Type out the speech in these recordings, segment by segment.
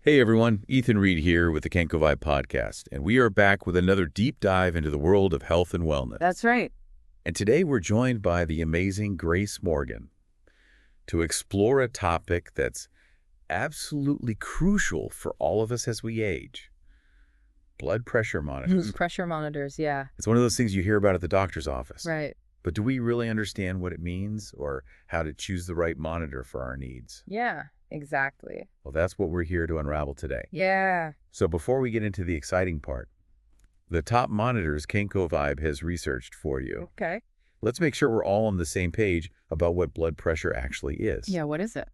Hey everyone, Ethan Reed here with the KenkoVibe Podcast, and we are back with another deep dive into the world of health and wellness. That's right. And today we're joined by the amazing Grace Morgan to explore a topic that's absolutely crucial for all of us as we age. Blood pressure monitors. Pressure monitors, yeah. It's one of those things you hear about at the doctor's office. Right. But do we really understand what it means or how to choose the right monitor for our needs? Yeah, exactly. Well, that's what we're here to unravel today. Yeah. So before we get into the exciting part, the top monitors KenkoVibe has researched for you. Okay. Let's make sure we're all on the same page about what blood pressure actually is. Yeah, what is it?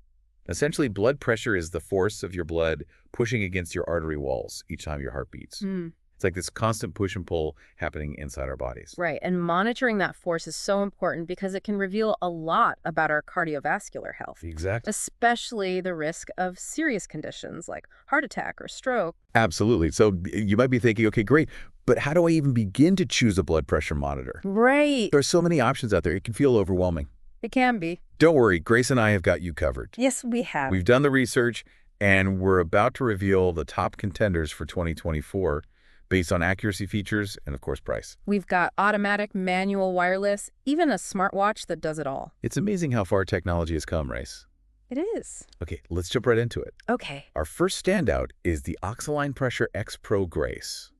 Essentially, blood pressure is the force of your blood pushing against your artery walls each time your heart beats. It's like this constant push and pull happening inside our bodies. Right. And monitoring that force is so important because it can reveal a lot about our cardiovascular health. Exactly. Especially the risk of serious conditions like heart attack or stroke. Absolutely. So you might be thinking, okay, great, but how do I even begin to choose a blood pressure monitor? Right. There's so many options out there. It can feel overwhelming. It can be. Don't worry, Grace and I have got you covered. Yes, we have. We've done the research, and we're about to reveal the top contenders for 2024 based on accuracy features and, of course, price. We've got automatic, manual, wireless, even a smartwatch that does it all. It's amazing how far technology has come, Race. It is. Okay, let's jump right into it. Okay. Our first standout is the Oxaline Pressure X Pro Grace.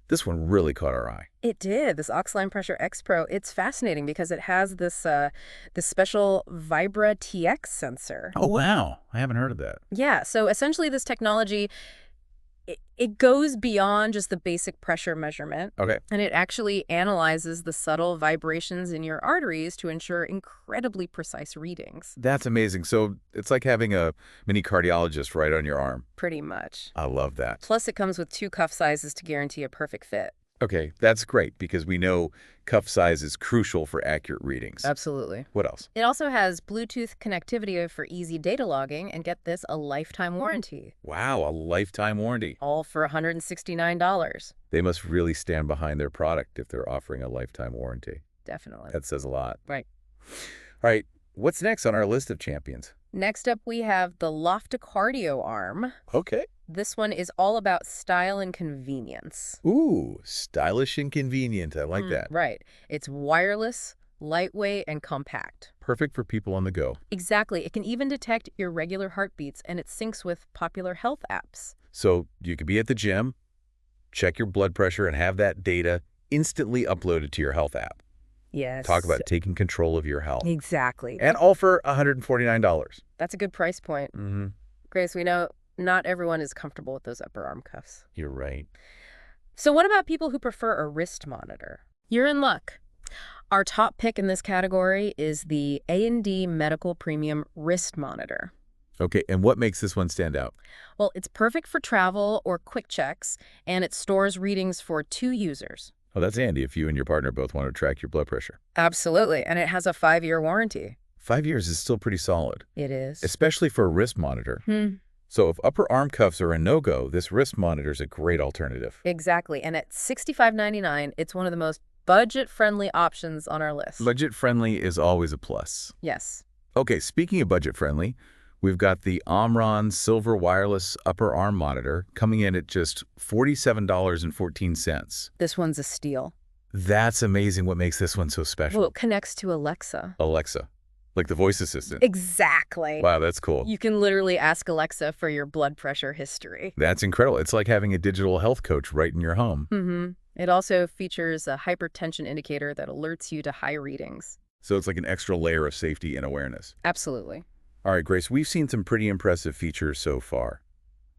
This one really caught our eye. It did. This Oxaline Pressure X Pro, it's fascinating because it has this special Vibra TX sensor. Oh, wow. I haven't heard of that. Yeah, so essentially this technology, it goes beyond just the basic pressure measurement. Okay. And it actually analyzes the subtle vibrations in your arteries to ensure incredibly precise readings. That's amazing. So it's like having a mini cardiologist right on your arm. Pretty much. I love that. Plus, it comes with 2 cuff sizes to guarantee a perfect fit. Okay, that's great because we know cuff size is crucial for accurate readings. Absolutely. What else? It also has Bluetooth connectivity for easy data logging, and get this, a lifetime warranty. Wow, a lifetime warranty. All for $169. They must really stand behind their product if they're offering a lifetime warranty. Definitely. That says a lot. Right. All right, what's next on our list of champions? Next up, we have the Loftocardio arm. Okay. This one is all about style and convenience. Ooh, stylish and convenient. I like that. Right. It's wireless, lightweight, and compact. Perfect for people on the go. Exactly. It can even detect irregular heartbeats, and it syncs with popular health apps. So you could be at the gym, check your blood pressure, and have that data instantly uploaded to your health app. Yes. Talk about taking control of your health. Exactly. And all for $149. That's a good price point. Mm-hmm. Grace, we know not everyone is comfortable with those upper arm cuffs. You're right. So what about people who prefer a wrist monitor? You're in luck. Our top pick in this category is the A&D Medical Premium Wrist Monitor. Okay, and what makes this one stand out? Well, it's perfect for travel or quick checks, and it stores readings for 2 users. Oh, that's handy if you and your partner both want to track your blood pressure. Absolutely, and it has a 5-year warranty. 5 years is still pretty solid, It is. especially for a wrist monitor. So if upper arm cuffs are a no-go, this wrist monitor is a great alternative. Exactly, and at $65.99, it's one of the most budget-friendly options on our list. Budget-friendly is always a plus. Yes. Okay, speaking of budget-friendly, we've got the Omron Silver wireless upper arm monitor coming in at just $47.14. This one's a steal. That's amazing what makes this one so special. Well, it connects to Alexa. Alexa, like the voice assistant. Exactly. Wow, that's cool. You can literally ask Alexa for your blood pressure history. That's incredible. It's like having a digital health coach right in your home. It also features a hypertension indicator that alerts you to high readings. So it's like an extra layer of safety and awareness. Absolutely. All right, Grace, we've seen some pretty impressive features so far.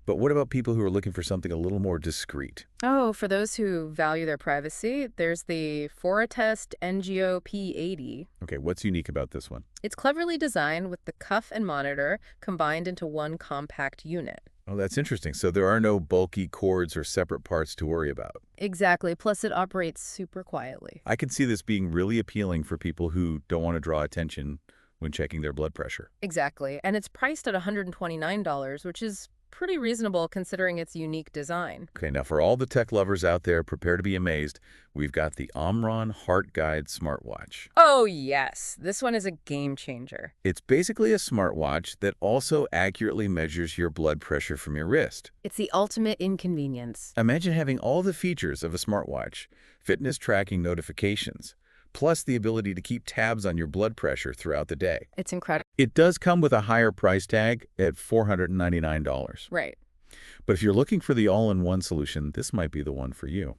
But what about people who are looking for something a little more discreet? Oh, for those who value their privacy, there's the Foratest NGO P80. Okay, what's unique about this one? It's cleverly designed with the cuff and monitor combined into one compact unit. Oh, that's interesting. So there are no bulky cords or separate parts to worry about. Exactly. Plus, it operates super quietly. I can see this being really appealing for people who don't want to draw attention when checking their blood pressure. Exactly. And it's priced at $129, which is pretty reasonable considering its unique design. Okay, now for all the tech lovers out there, prepare to be amazed. We've got the Omron Heart Guide smartwatch. Oh, yes. This one is a game changer. It's basically a smartwatch that also accurately measures your blood pressure from your wrist. It's the ultimate inconvenience. Imagine having all the features of a smartwatch, fitness tracking notifications, plus the ability to keep tabs on your blood pressure throughout the day. It's incredible. It does come with a higher price tag at $499. Right. But if you're looking for the all-in-one solution, this might be the one for you.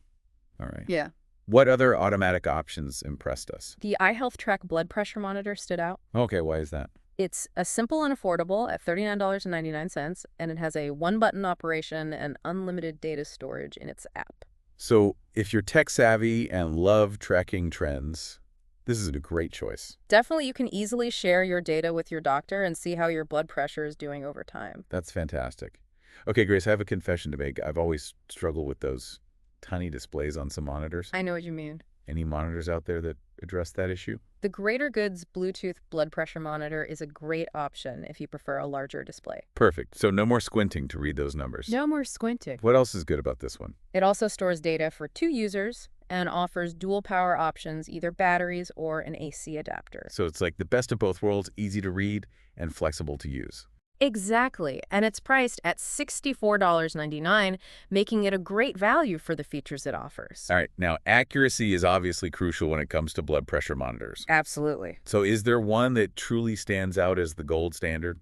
All right. Yeah. What other automatic options impressed us? The iHealth Track blood pressure monitor stood out. Okay, why is that? It's a simple and affordable at $39.99, and it has a one-button operation and unlimited data storage in its app. So if you're tech-savvy and love tracking trends, this is a great choice. Definitely, you can easily share your data with your doctor and see how your blood pressure is doing over time. That's fantastic. Okay, Grace, I have a confession to make. I've always struggled with those tiny displays on some monitors. I know what you mean. Any monitors out there that address that issue? The Greater Goods Bluetooth blood pressure monitor is a great option if you prefer a larger display. Perfect. So no more squinting to read those numbers. No more squinting. What else is good about this one? It also stores data for 2 users and offers dual power options, either batteries or an AC adapter. So it's like the best of both worlds, easy to read and flexible to use. Exactly, and it's priced at $64.99, making it a great value for the features it offers. All right, now accuracy is obviously crucial when it comes to blood pressure monitors. Absolutely. So is there one that truly stands out as the gold standard?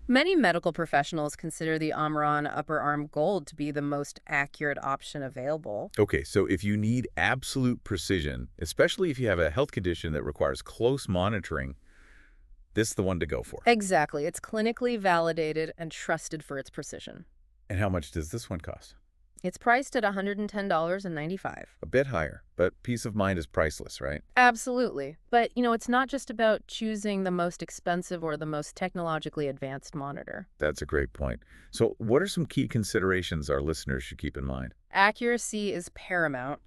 Many medical professionals consider the Omron Upper Arm Gold to be the most accurate option available. Okay, so if you need absolute precision, especially if you have a health condition that requires close monitoring, this is the one to go for. Exactly. It's clinically validated and trusted for its precision. And how much does this one cost? It's priced at $110.95. A bit higher, but peace of mind is priceless, right? Absolutely. But, it's not just about choosing the most expensive or the most technologically advanced monitor. That's a great point. So what are some key considerations our listeners should keep in mind? Accuracy is paramount.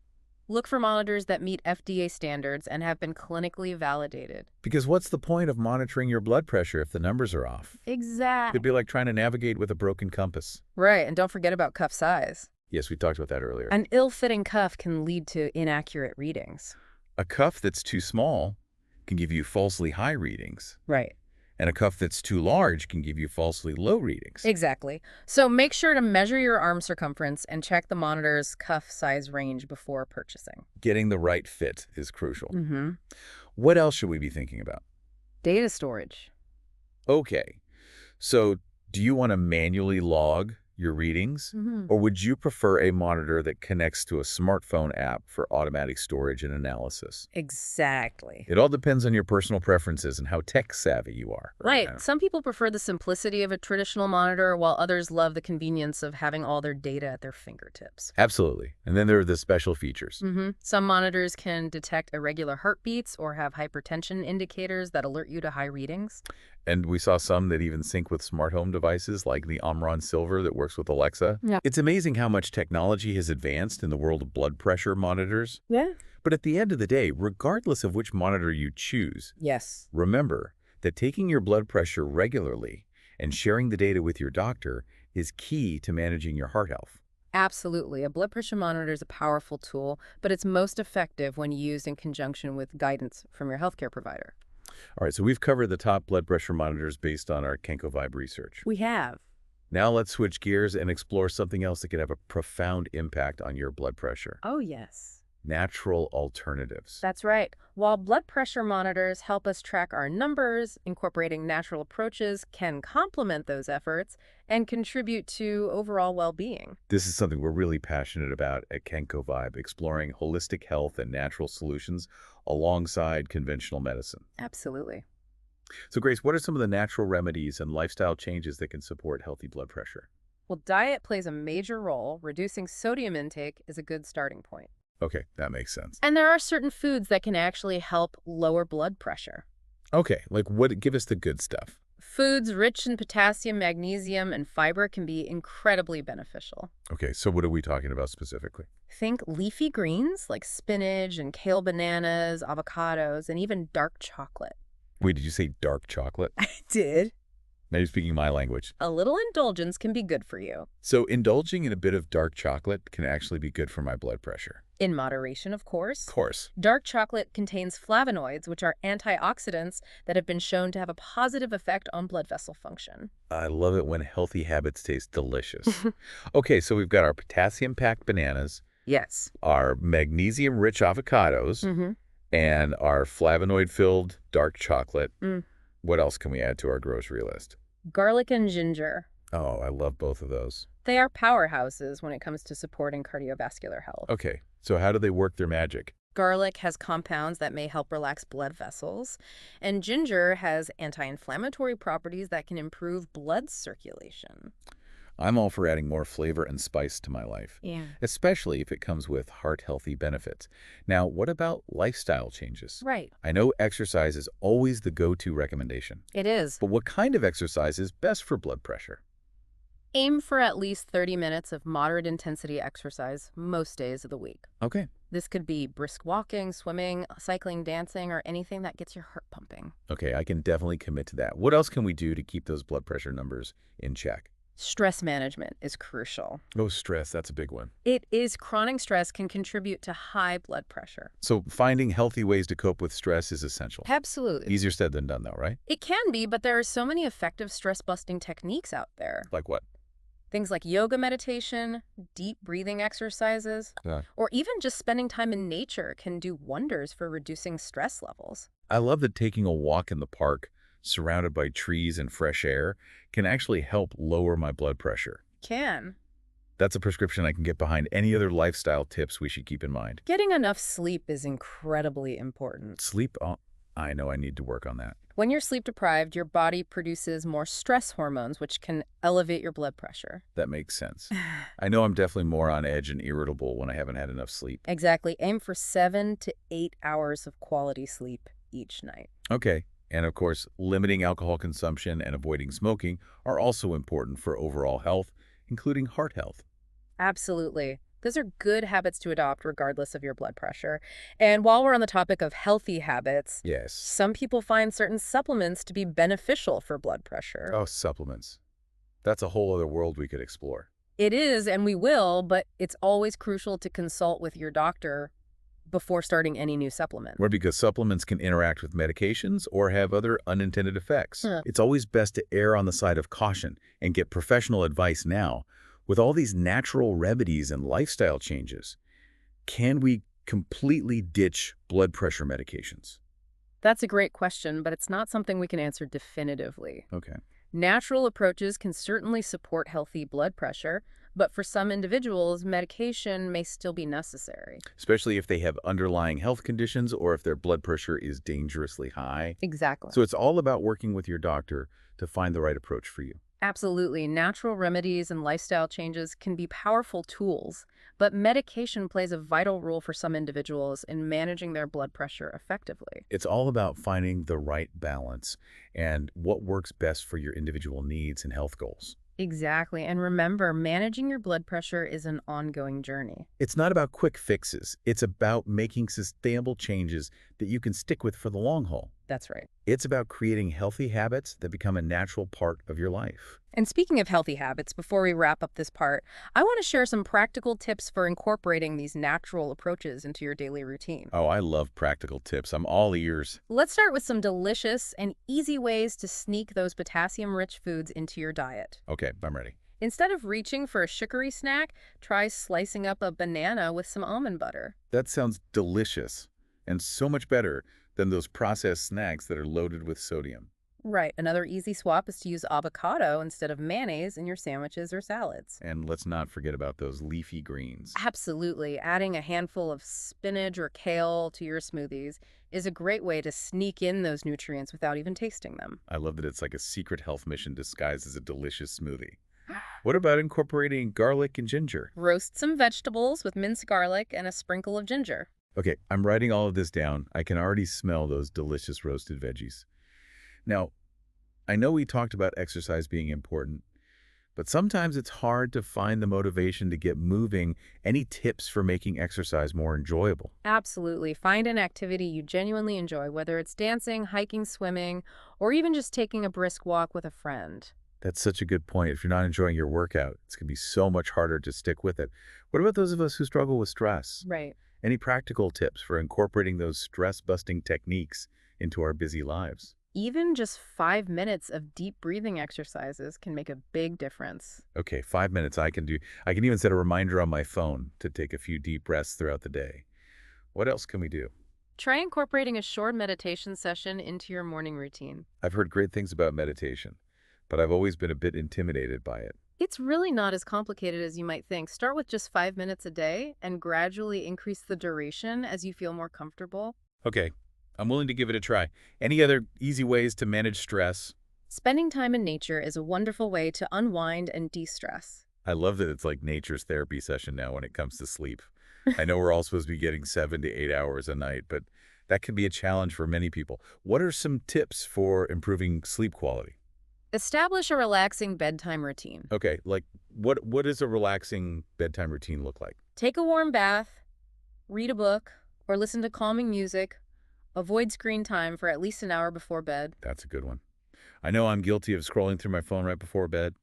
Look for monitors that meet FDA standards and have been clinically validated. Because what's the point of monitoring your blood pressure if the numbers are off? Exactly. It'd be like trying to navigate with a broken compass. Right, and don't forget about cuff size. Yes, we talked about that earlier. An ill-fitting cuff can lead to inaccurate readings. A cuff that's too small can give you falsely high readings. Right. And a cuff that's too large can give you falsely low readings. Exactly. So make sure to measure your arm circumference and check the monitor's cuff size range before purchasing. Getting the right fit is crucial. Mm-hmm. What else should we be thinking about? Data storage. Okay, so do you want to manually log your readings? Mm-hmm. Or would you prefer a monitor that connects to a smartphone app for automatic storage and analysis? Exactly. It all depends on your personal preferences and how tech-savvy you are. Right. now. Some people prefer the simplicity of a traditional monitor, while others love the convenience of having all their data at their fingertips. Absolutely. And then there are the special features. Mm-hmm. Some monitors can detect irregular heartbeats or have hypertension indicators that alert you to high readings. And we saw some that even sync with smart home devices like the Omron Silver that works with Alexa. Yeah. It's amazing how much technology has advanced in the world of blood pressure monitors. Yeah. But at the end of the day, regardless of which monitor you choose, Yes. remember that taking your blood pressure regularly and sharing the data with your doctor is key to managing your heart health. Absolutely. A blood pressure monitor is a powerful tool, but it's most effective when used in conjunction with guidance from your healthcare provider. All right, so we've covered the top blood pressure monitors based on our KenkoVibe research. We have. Now let's switch gears and explore something else that could have a profound impact on your blood pressure. Oh, yes. Natural alternatives. That's right. While blood pressure monitors help us track our numbers, incorporating natural approaches can complement those efforts and contribute to overall well-being. This is something we're really passionate about at KenkoVibe, exploring holistic health and natural solutions alongside conventional medicine. Absolutely. So Grace, what are some of the natural remedies and lifestyle changes that can support healthy blood pressure? Well, diet plays a major role. Reducing sodium intake is a good starting point. Okay, that makes sense. And there are certain foods that can actually help lower blood pressure. Okay, like what? Give us the good stuff. Foods rich in potassium, magnesium, and fiber can be incredibly beneficial. Okay, so what are we talking about specifically? Think leafy greens like spinach and kale bananas, avocados, and even dark chocolate. Wait, did you say dark chocolate? I did. Now you're speaking my language. A little indulgence can be good for you. So indulging in a bit of dark chocolate can actually be good for my blood pressure. In moderation, of course. Of course. Dark chocolate contains flavonoids, which are antioxidants that have been shown to have a positive effect on blood vessel function. I love it when healthy habits taste delicious. Okay, so we've got our potassium-packed bananas, Yes. our magnesium-rich avocados, and our flavonoid-filled dark chocolate. What else can we add to our grocery list? Garlic and ginger. Oh, I love both of those. They are powerhouses when it comes to supporting cardiovascular health. Okay, so how do they work their magic? Garlic has compounds that may help relax blood vessels, and ginger has anti-inflammatory properties that can improve blood circulation. I'm all for adding more flavor and spice to my life, especially if it comes with heart-healthy benefits. Now, what about lifestyle changes? Right. I know exercise is always the go-to recommendation, It is. but what kind of exercise is best for blood pressure? Aim for at least 30 minutes of moderate intensity exercise most days of the week. Okay. This could be brisk walking, swimming, cycling, dancing, or anything that gets your heart pumping. Okay, I can definitely commit to that. What else can we do to keep those blood pressure numbers in check? Stress management is crucial. Oh, stress, that's a big one. It is chronic stress can contribute to high blood pressure. So finding healthy ways to cope with stress is essential. Absolutely. Easier said than done, though, right? It can be, but there are so many effective stress-busting techniques out there. Like what? Things like yoga meditation, deep breathing exercises, or even just spending time in nature can do wonders for reducing stress levels. I love that taking a walk in the park, surrounded by trees and fresh air, can actually help lower my blood pressure. Can. That's a prescription I can get behind. Any other lifestyle tips we should keep in mind? Getting enough sleep is incredibly important. Sleep? Oh, I know I need to work on that. When you're sleep deprived, your body produces more stress hormones, which can elevate your blood pressure. That makes sense. I know I'm definitely more on edge and irritable when I haven't had enough sleep. Exactly. Aim for 7 to 8 hours of quality sleep each night. Okay. And of course, limiting alcohol consumption and avoiding smoking are also important for overall health, including heart health. Absolutely. Those are good habits to adopt regardless of your blood pressure. And while we're on the topic of healthy habits, Yes. some people find certain supplements to be beneficial for blood pressure. Oh, supplements. That's a whole other world we could explore. It is, and we will, but it's always crucial to consult with your doctor before starting any new supplement. Or because supplements can interact with medications or have other unintended effects. Huh. It's always best to err on the side of caution and get professional advice now. With all these natural remedies and lifestyle changes, can we completely ditch blood pressure medications? That's a great question, but it's not something we can answer definitively. Okay. Natural approaches can certainly support healthy blood pressure, but for some individuals, medication may still be necessary. Especially if they have underlying health conditions or if their blood pressure is dangerously high. Exactly. So it's all about working with your doctor to find the right approach for you. Absolutely. Natural remedies and lifestyle changes can be powerful tools, but medication plays a vital role for some individuals in managing their blood pressure effectively. It's all about finding the right balance and what works best for your individual needs and health goals. Exactly. And remember, managing your blood pressure is an ongoing journey. It's not about quick fixes. It's about making sustainable changes that you can stick with for the long haul. That's right. It's about creating healthy habits that become a natural part of your life. And speaking of healthy habits, before we wrap up this part, I want to share some practical tips for incorporating these natural approaches into your daily routine. Oh, I love practical tips. I'm all ears. Let's start with some delicious and easy ways to sneak those potassium-rich foods into your diet. Okay, I'm ready. Instead of reaching for a sugary snack, try slicing up a banana with some almond butter. That sounds delicious and so much better than those processed snacks that are loaded with sodium. Right. Another easy swap is to use avocado instead of mayonnaise in your sandwiches or salads. And let's not forget about those leafy greens. Absolutely. Adding a handful of spinach or kale to your smoothies is a great way to sneak in those nutrients without even tasting them. I love that it's like a secret health mission disguised as a delicious smoothie. What about incorporating garlic and ginger? Roast some vegetables with minced garlic and a sprinkle of ginger. Okay, I'm writing all of this down. I can already smell those delicious roasted veggies. Now, I know we talked about exercise being important, But sometimes it's hard to find the motivation to get moving. Any tips for making exercise more enjoyable? Absolutely. Find an activity you genuinely enjoy, whether it's dancing, hiking, swimming, or even just taking a brisk walk with a friend. That's such a good point. If you're not enjoying your workout, it's going to be so much harder to stick with it. What about those of us who struggle with stress? Right. Any practical tips for incorporating those stress-busting techniques into our busy lives? Even just 5 minutes of deep breathing exercises can make a big difference. Okay, 5 minutes I can do. I can even set a reminder on my phone to take a few deep breaths throughout the day. What else can we do? Try incorporating a short meditation session into your morning routine. I've heard great things about meditation, but I've always been a bit intimidated by it. It's really not as complicated as you might think. Start with just 5 minutes a day and gradually increase the duration as you feel more comfortable. Okay, I'm willing to give it a try. Any other easy ways to manage stress? Spending time in nature is a wonderful way to unwind and de-stress. I love that it's like nature's therapy session now when it comes to sleep. I know we're all supposed to be getting 7 to 8 hours a night, but that can be a challenge for many people. What are some tips for improving sleep quality? Establish a relaxing bedtime routine. Okay, like what does a relaxing bedtime routine look like? Take a warm bath, read a book, or listen to calming music. Avoid screen time for at least an hour before bed. That's a good one. I know I'm guilty of scrolling through my phone right before bed.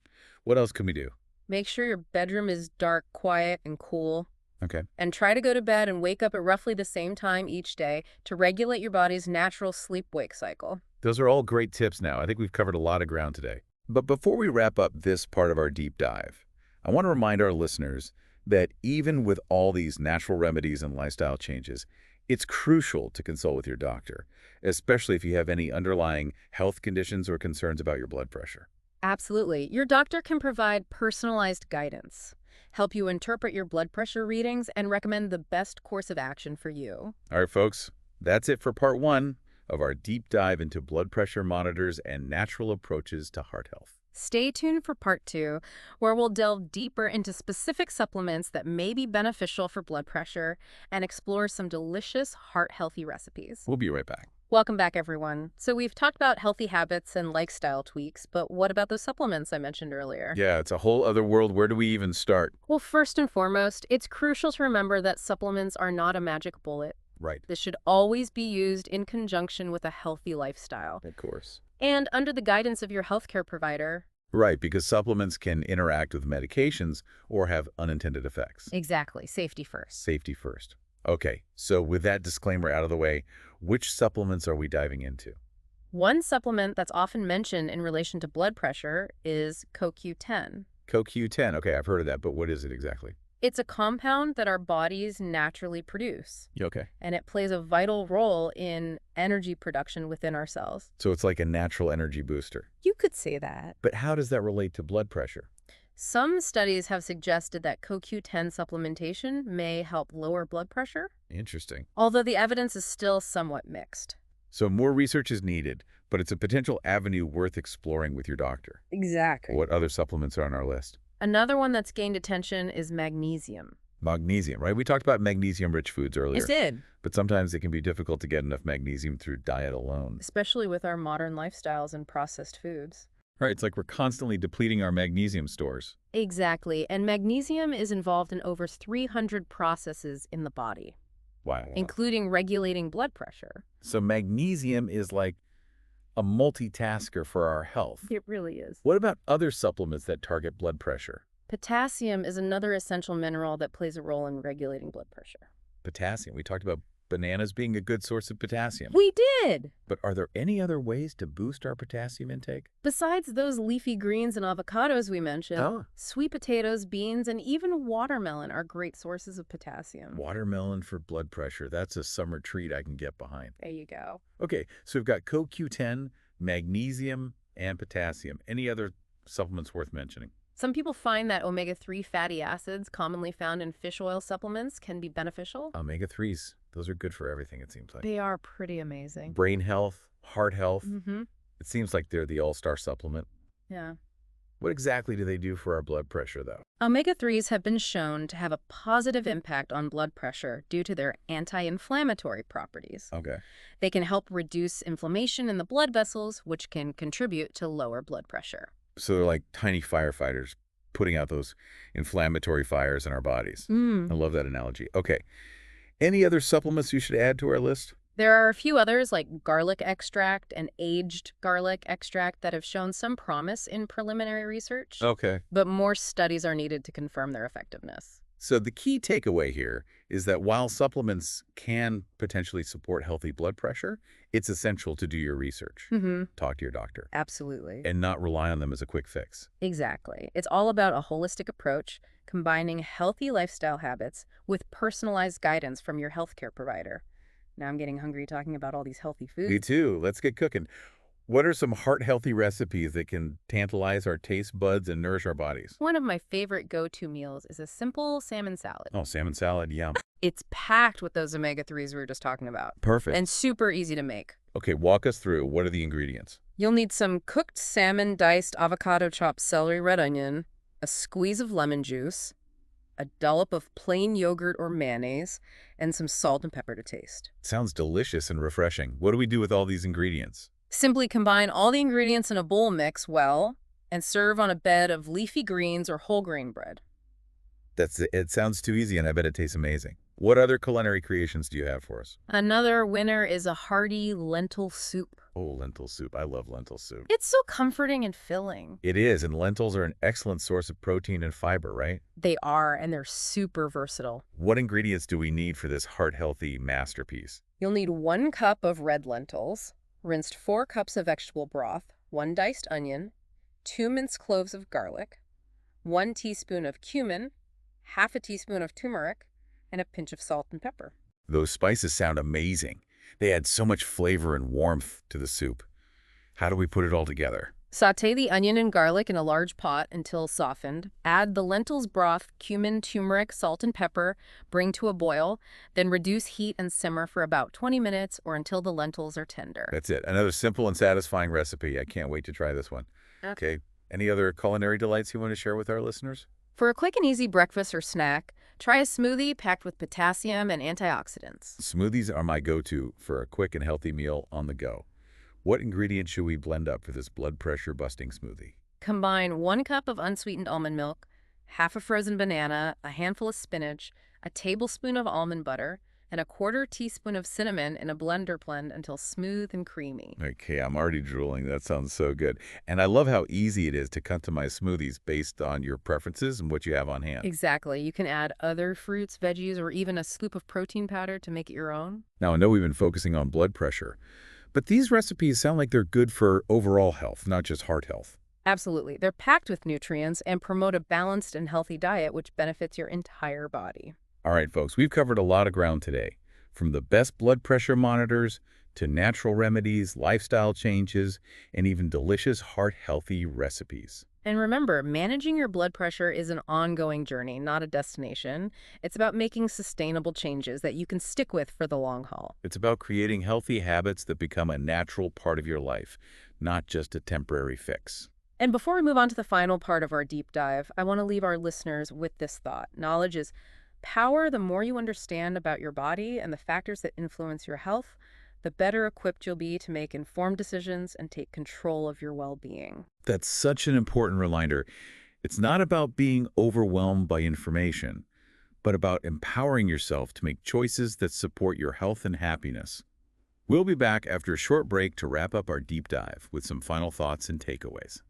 What else can we do? Make sure your bedroom is dark, quiet, and cool. Okay. And try to go to bed and wake up at roughly the same time each day to regulate your body's natural sleep-wake cycle. Those are all great tips now. I think we've covered a lot of ground today. But before we wrap up this part of our deep dive, I want to remind our listeners that even with all these natural remedies and lifestyle changes, it's crucial to consult with your doctor, especially if you have any underlying health conditions or concerns about your blood pressure. Absolutely. Your doctor can provide personalized guidance, help you interpret your blood pressure readings, and recommend the best course of action for you. All right, folks, that's it for part one of our deep dive into blood pressure monitors and natural approaches to heart health. Stay tuned for part 2, where we'll delve deeper into specific supplements that may be beneficial for blood pressure and explore some delicious heart-healthy recipes. We'll be right back. Welcome back, everyone. So we've talked about healthy habits and lifestyle tweaks, but what about those supplements I mentioned earlier? Yeah, it's a whole other world. Where do we even start? Well, first and foremost, it's crucial to remember that supplements are not a magic bullet. Right. This should always be used in conjunction with a healthy lifestyle Of course. and under the guidance of your healthcare provider. Right, because supplements can interact with medications or have unintended effects. Exactly. Safety first. Safety first. Okay, so with that disclaimer out of the way, which supplements are we diving into? One supplement that's often mentioned in relation to blood pressure is CoQ10. CoQ10. Okay, I've heard of that, but what is it exactly? It's a compound that our bodies naturally produce, Okay. and it plays a vital role in energy production within our cells. So it's like a natural energy booster. You could say that. But how does that relate to blood pressure? Some studies have suggested that CoQ10 supplementation may help lower blood pressure, Interesting. although the evidence is still somewhat mixed. So more research is needed, but it's a potential avenue worth exploring with your doctor. Exactly. What other supplements are on our list? Another one that's gained attention is magnesium. Magnesium, right? We talked about magnesium-rich foods earlier. It did. But sometimes it can be difficult to get enough magnesium through diet alone. Especially with our modern lifestyles and processed foods. Right, it's like we're constantly depleting our magnesium stores. Exactly, and magnesium is involved in over 300 processes in the body, Wow. including regulating blood pressure. So magnesium is like a multitasker for our health. It really is. What about other supplements that target blood pressure? Potassium is another essential mineral that plays a role in regulating blood pressure. Potassium. We talked about bananas being a good source of potassium. We did! But are there any other ways to boost our potassium intake? Besides those leafy greens and avocados we mentioned, Oh. sweet potatoes, beans, and even watermelon are great sources of potassium. Watermelon for blood pressure. That's a summer treat I can get behind. There you go. Okay, so we've got CoQ10, magnesium, and potassium. Any other supplements worth mentioning? Some people find that omega-3 fatty acids, commonly found in fish oil supplements, can be beneficial. Omega-3s. Those are good for everything, it seems like. They are pretty amazing. Brain health, heart health. Mm-hmm. It seems like they're the all-star supplement. Yeah. What exactly do they do for our blood pressure, though? Omega-3s have been shown to have a positive impact on blood pressure due to their anti-inflammatory properties. Okay. They can help reduce inflammation in the blood vessels, which can contribute to lower blood pressure. So they're like tiny firefighters, putting out those inflammatory fires in our bodies. I Mm. love that analogy. Okay. Any other supplements you should add to our list? There are a few others like garlic extract and aged garlic extract that have shown some promise in preliminary research, Okay. but more studies are needed to confirm their effectiveness. So the key takeaway here is that while supplements can potentially support healthy blood pressure, it's essential to do your research. Mm-hmm. Talk to your doctor Absolutely. and not rely on them as a quick fix. Exactly. It's all about a holistic approach, combining healthy lifestyle habits with personalized guidance from your healthcare provider. Now I'm getting hungry talking about all these healthy Me foods. too. Let's get cooking. What are some heart-healthy recipes that can tantalize our taste buds and nourish our bodies? One of my favorite go-to meals is a simple salmon salad. Oh, salmon salad, yum. It's packed with those omega-3s we were just talking about, Perfect. and super easy to make. Okay, walk us through. What are the ingredients? You'll need some cooked salmon, diced avocado, chopped celery, red onion, a squeeze of lemon juice, a dollop of plain yogurt or mayonnaise, and some salt and pepper to taste. Sounds delicious and refreshing. What do we do with all these ingredients? Simply combine all the ingredients in a bowl mix well and serve on a bed of leafy greens or whole grain bread. It sounds too easy, and I bet it tastes amazing. What other culinary creations do you have for us? Another winner is a hearty lentil soup. Oh, lentil soup. I love lentil soup. It's so comforting and filling. It is, and lentils are an excellent source of protein and fiber, right? They are, and they're super versatile. What ingredients do we need for this heart-healthy masterpiece? You'll need 1 cup of red lentils, rinsed 4 cups of vegetable broth, 1 diced onion, 2 minced cloves of garlic, 1 teaspoon of cumin, half a teaspoon of turmeric, and a pinch of salt and pepper. Those spices sound amazing. They add so much flavor and warmth to the soup. How do we put it all together? Sauté the onion and garlic in a large pot until softened. Add the lentils broth, cumin, turmeric, salt, and pepper. Bring to a boil. Then reduce heat and simmer for about 20 minutes or until the lentils are tender. That's it. Another simple and satisfying recipe. I can't wait to try this one. Okay. Any other culinary delights you want to share with our listeners? For a quick and easy breakfast or snack, try a smoothie packed with potassium and antioxidants. Smoothies are my go-to for a quick and healthy meal on the go. What ingredients should we blend up for this blood pressure busting smoothie? Combine 1 cup of unsweetened almond milk, half a frozen banana, a handful of spinach, a tablespoon of almond butter, and a 1/4 teaspoon of cinnamon in a blender blend until smooth and creamy. Okay, I'm already drooling. That sounds so good. And I love how easy it is to customize smoothies based on your preferences and what you have on hand. Exactly. You can add other fruits, veggies, or even a scoop of protein powder to make it your own. Now, I know we've been focusing on blood pressure, but these recipes sound like they're good for overall health, not just heart health. Absolutely. They're packed with nutrients and promote a balanced and healthy diet, which benefits your entire body. All right, folks, we've covered a lot of ground today, from the best blood pressure monitors to natural remedies, lifestyle changes, and even delicious heart-healthy recipes. And remember, managing your blood pressure is an ongoing journey, not a destination. It's about making sustainable changes that you can stick with for the long haul. It's about creating healthy habits that become a natural part of your life, not just a temporary fix. And before we move on to the final part of our deep dive, I want to leave our listeners with this thought. Knowledge is power. The more you understand about your body and the factors that influence your health, the better equipped you'll be to make informed decisions and take control of your well-being. That's such an important reminder. It's not about being overwhelmed by information, but about empowering yourself to make choices that support your health and happiness. We'll be back after a short break to wrap up our deep dive with some final thoughts and takeaways.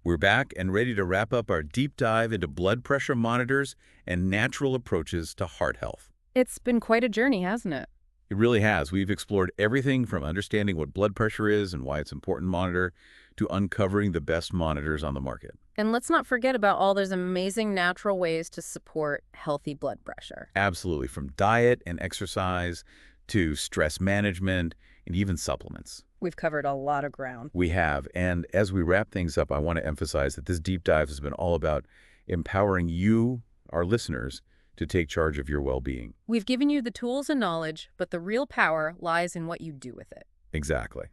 We're back and ready to wrap up our deep dive into blood pressure monitors and natural approaches to heart health. It's been quite a journey, hasn't it? It really has. We've explored everything from understanding what blood pressure is and why it's important to monitor to uncovering the best monitors on the market. And let's not forget about all those amazing natural ways to support healthy blood pressure. Absolutely, from diet and exercise to stress management and even supplements. We've covered a lot of ground. We have, and as we wrap things up, I want to emphasize that this deep dive has been all about empowering you, our listeners, to take charge of your well-being. We've given you the tools and knowledge, but the real power lies in what you do with it. Exactly.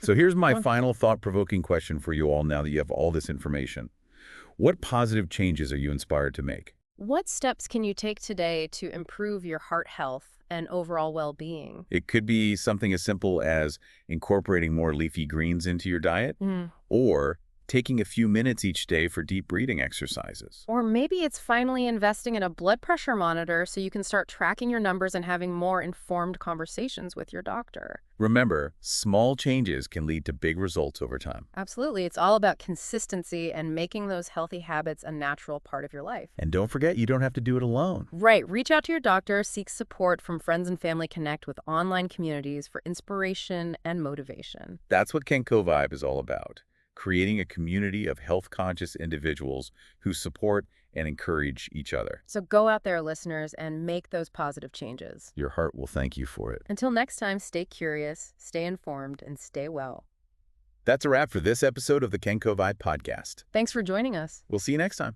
So here's my final thought-provoking question for you all now that you have all this information. What positive changes are you inspired to make? What steps can you take today to improve your heart health and overall well-being? It could be something as simple as incorporating more leafy greens into your diet, or taking a few minutes each day for deep breathing exercises. Or maybe it's finally investing in a blood pressure monitor so you can start tracking your numbers and having more informed conversations with your doctor. Remember, small changes can lead to big results over time. Absolutely. It's all about consistency and making those healthy habits a natural part of your life. And don't forget, you don't have to do it alone. Right. Reach out to your doctor, seek support from friends and family, connect with online communities for inspiration and motivation. That's what KenkoVibe is all about, creating a community of health-conscious individuals who support and encourage each other. So go out there, listeners, and make those positive changes. Your heart will thank you for it. Until next time, stay curious, stay informed, and stay well. That's a wrap for this episode of the KenkoVibe Podcast. Thanks for joining us. We'll see you next time.